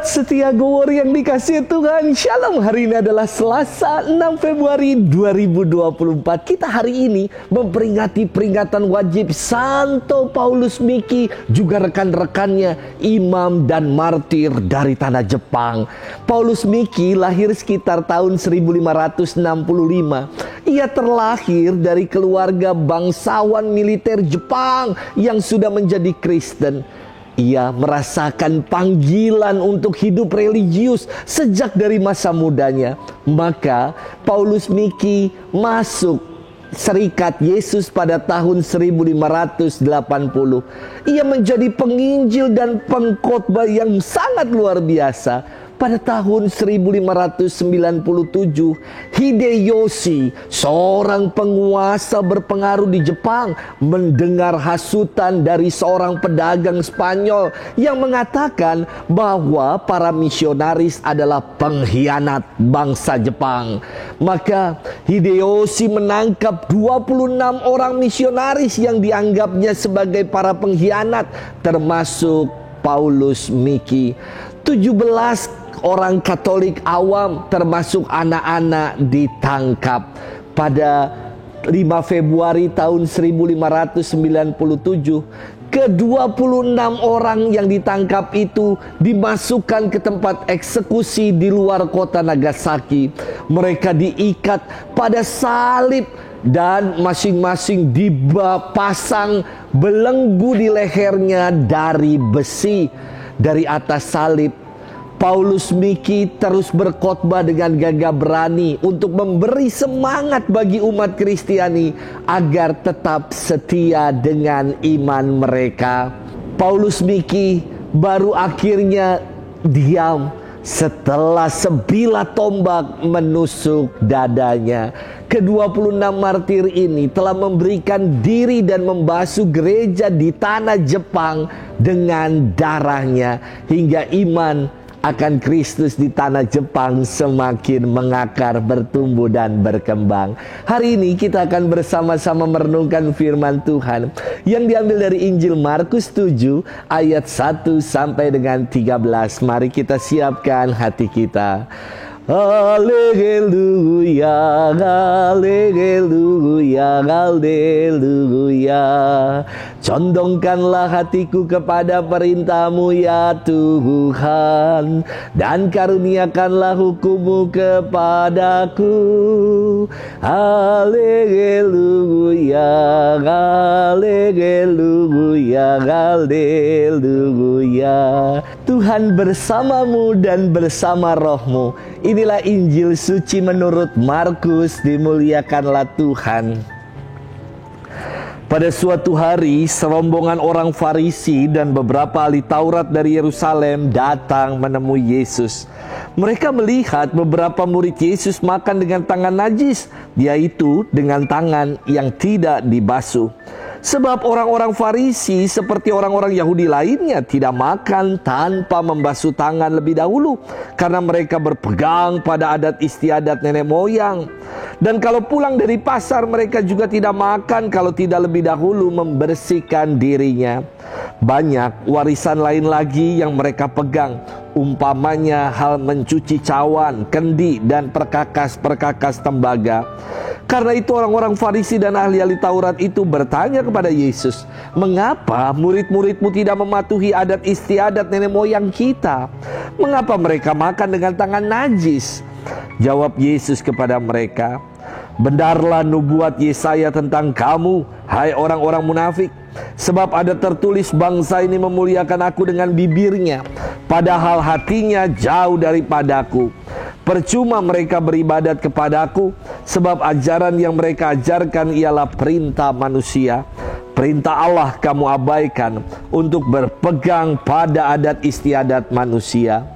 Sobat setia Go Warrior yang dikasihi Tuhan, Shalom. Hari ini adalah Selasa 6 Februari 2024. Kita hari ini memperingati peringatan wajib Santo Paulus Miki, juga rekan-rekannya, imam dan martir dari tanah Jepang. Paulus Miki lahir sekitar tahun 1565. Ia terlahir dari keluarga bangsawan militer Jepang yang sudah menjadi Kristen. Ia merasakan panggilan untuk hidup religius sejak dari masa mudanya. Maka Paulus Miki masuk Serikat Yesus pada tahun 1580. Ia menjadi penginjil dan pengkhotbah yang sangat luar biasa. Pada tahun 1597, Hideyoshi, seorang penguasa berpengaruh di Jepang, mendengar hasutan dari seorang pedagang Spanyol yang mengatakan bahwa para misionaris adalah pengkhianat bangsa Jepang. Maka Hideyoshi menangkap 26 orang misionaris yang dianggapnya sebagai para pengkhianat, termasuk Paulus Miki. 17 orang Katolik awam termasuk anak-anak ditangkap. Pada 5 Februari tahun 1597, ke-26 orang yang ditangkap itu dimasukkan ke tempat eksekusi di luar kota Nagasaki. Mereka diikat pada salib dan masing-masing dipasang belenggu di lehernya dari besi. Dari atas salib, Paulus Miki terus berkhotbah dengan gagah berani untuk memberi semangat bagi umat Kristiani agar tetap setia dengan iman mereka. Paulus Miki baru akhirnya diam setelah sebilah tombak menusuk dadanya. Ke-26 martir ini telah memberikan diri dan membasuh gereja di tanah Jepang dengan darahnya, hingga iman akan Kristus di tanah Jepang semakin mengakar, bertumbuh dan berkembang. Hari ini kita akan bersama-sama merenungkan firman Tuhan yang diambil dari Injil Markus 7 ayat 1 sampai dengan 13. Mari kita siapkan hati kita. Haleluya, haleluya, haleluya. Condongkanlah hatiku kepada perintah-Mu ya Tuhan, dan karuniakanlah hukum-Mu kepadaku. Haleluya, haleluya, haleluya. Tuhan bersamamu dan bersama rohmu. Inilah Injil suci menurut Markus, dimuliakanlah Tuhan. Pada suatu hari, serombongan orang Farisi dan beberapa ahli Taurat dari Yerusalem datang menemui Yesus. Mereka melihat beberapa murid Yesus makan dengan tangan najis, yaitu dengan tangan yang tidak dibasuh. Sebab orang-orang Farisi seperti orang-orang Yahudi lainnya tidak makan tanpa membasuh tangan lebih dahulu, karena mereka berpegang pada adat istiadat nenek moyang. Dan kalau pulang dari pasar, mereka juga tidak makan kalau tidak lebih dahulu membersihkan dirinya. Banyak warisan lain lagi yang mereka pegang, umpamanya hal mencuci cawan, kendi, dan perkakas-perkakas tembaga. Karena itu orang-orang Farisi dan ahli-ahli Taurat itu bertanya kepada Yesus, "Mengapa murid-murid-Mu tidak mematuhi adat istiadat nenek moyang kita? Mengapa mereka makan dengan tangan najis?" Jawab Yesus kepada mereka, "Benarlah nubuat Yesaya tentang kamu, hai orang-orang munafik. Sebab ada tertulis, bangsa ini memuliakan aku dengan bibirnya, padahal hatinya jauh daripadaku. Percuma mereka beribadat kepadaku, sebab ajaran yang mereka ajarkan ialah perintah manusia. Perintah Allah kamu abaikan untuk berpegang pada adat istiadat manusia."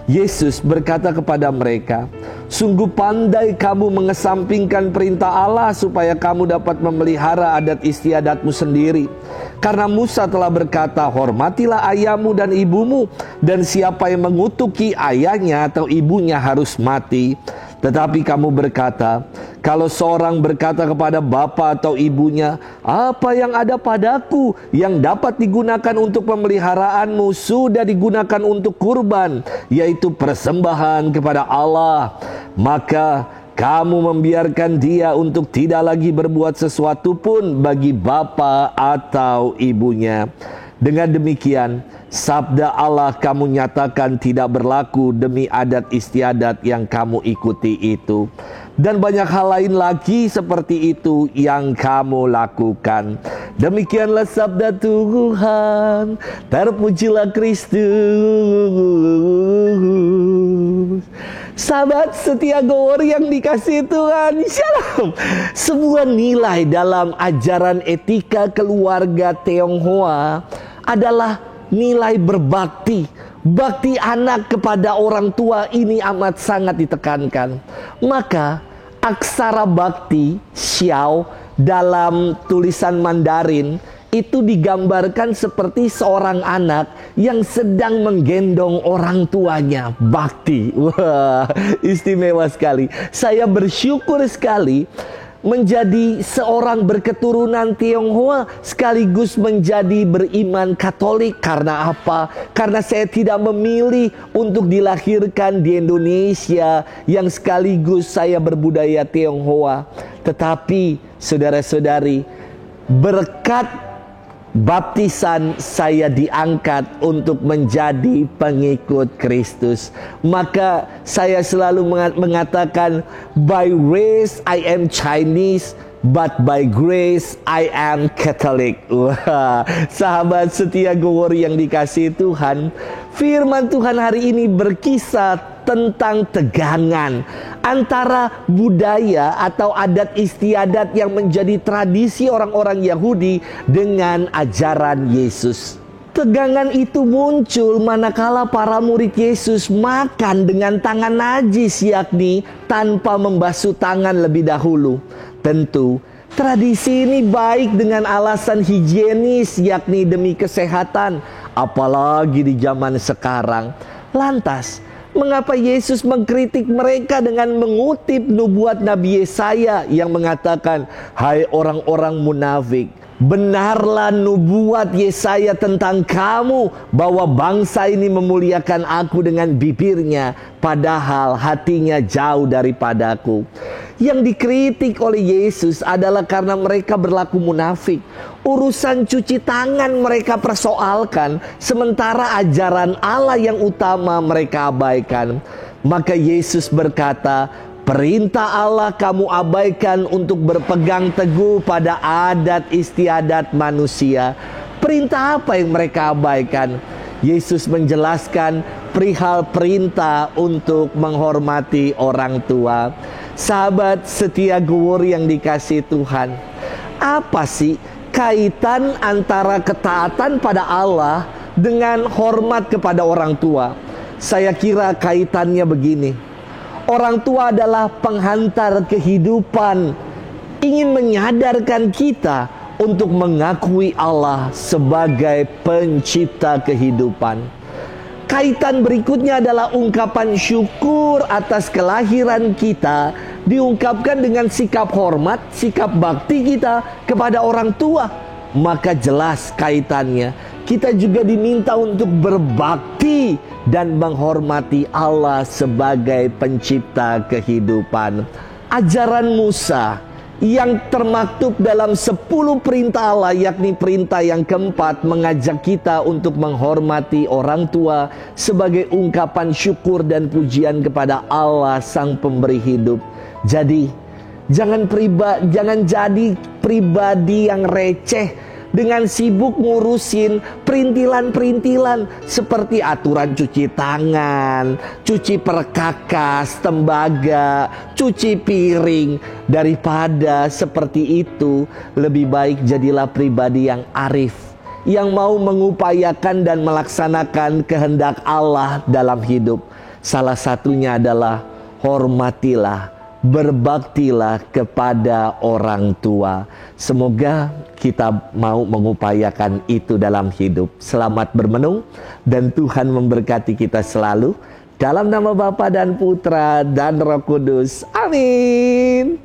Yesus berkata kepada mereka, "Sungguh pandai kamu mengesampingkan perintah Allah supaya kamu dapat memelihara adat istiadatmu sendiri. Karena Musa telah berkata, hormatilah ayahmu dan ibumu, dan siapa yang mengutuki ayahnya atau ibunya harus mati. Tetapi kamu berkata, kalau seorang berkata kepada bapa atau ibunya, apa yang ada padaku yang dapat digunakan untuk pemeliharaanmu sudah digunakan untuk kurban, yaitu persembahan kepada Allah, maka kamu membiarkan dia untuk tidak lagi berbuat sesuatu pun bagi bapa atau ibunya. Dengan demikian, sabda Allah kamu nyatakan tidak berlaku demi adat istiadat yang kamu ikuti itu. Dan banyak hal lain lagi seperti itu yang kamu lakukan. Demikianlah sabda Tuhan. Terpujilah Kristus. Sahabat setia Gowor yang dikasihi Tuhan, Shalom. Sebuah nilai dalam ajaran etika keluarga Tionghoa adalah nilai berbakti. Bakti anak kepada orang tua ini amat sangat ditekankan. Maka aksara bakti, xiao, dalam tulisan Mandarin itu digambarkan seperti seorang anak yang sedang menggendong orang tuanya. Bakti. Wah, istimewa sekali. Saya bersyukur sekali menjadi seorang berketurunan Tionghoa sekaligus menjadi beriman Katolik. Karena apa? Karena saya tidak memilih untuk dilahirkan di Indonesia yang sekaligus saya berbudaya Tionghoa. Tetapi saudara-saudari, berkat baptisan saya diangkat untuk menjadi pengikut Kristus. Maka saya selalu mengatakan, by race I am Chinese, but by grace I am Catholic. Wah, sahabat setia Gowor yang dikasihi Tuhan, firman Tuhan hari ini berkisah tentang tegangan antara budaya atau adat istiadat yang menjadi tradisi orang-orang Yahudi dengan ajaran Yesus. Tegangan itu muncul manakala para murid Yesus makan dengan tangan najis, yakni tanpa membasuh tangan lebih dahulu. Tentu tradisi ini baik dengan alasan higienis, yakni demi kesehatan, apalagi di zaman sekarang. Lantas mengapa Yesus mengkritik mereka dengan mengutip nubuat Nabi Yesaya yang mengatakan, hai orang-orang munafik, benarlah nubuat Yesaya tentang kamu bahwa bangsa ini memuliakan aku dengan bibirnya, padahal hatinya jauh daripadaku. Yang dikritik oleh Yesus adalah karena mereka berlaku munafik. Urusan cuci tangan mereka persoalkan, sementara ajaran Allah yang utama mereka abaikan. Maka Yesus berkata, perintah Allah kamu abaikan untuk berpegang teguh pada adat istiadat manusia. Perintah apa yang mereka abaikan? Yesus menjelaskan perihal perintah untuk menghormati orang tua. Sahabat setia Gowor yang dikasihi Tuhan, apa sih kaitan antara ketaatan pada Allah dengan hormat kepada orang tua? Saya kira kaitannya begini. Orang tua adalah penghantar kehidupan, ingin menyadarkan kita untuk mengakui Allah sebagai pencipta kehidupan. Kaitan berikutnya adalah ungkapan syukur atas kelahiran kita, diungkapkan dengan sikap hormat, sikap bakti kita kepada orang tua. Maka jelas kaitannya, kita juga diminta untuk berbakti dan menghormati Allah sebagai pencipta kehidupan. Ajaran Musa yang termaktub dalam 10 perintah Allah, yakni perintah yang keempat, mengajak kita untuk menghormati orang tua sebagai ungkapan syukur dan pujian kepada Allah sang pemberi hidup. Jadi jangan jadi pribadi yang receh dengan sibuk ngurusin perintilan-perintilan seperti aturan cuci tangan, cuci perkakas, tembaga, cuci piring. Daripada seperti itu, lebih baik jadilah pribadi yang arif, yang mau mengupayakan dan melaksanakan kehendak Allah dalam hidup. Salah satunya adalah hormatilah, berbaktilah kepada orang tua. Semoga kita mau mengupayakan itu dalam hidup. Selamat bermenung dan Tuhan memberkati kita selalu. Dalam nama Bapa dan Putra dan Roh Kudus. Amin.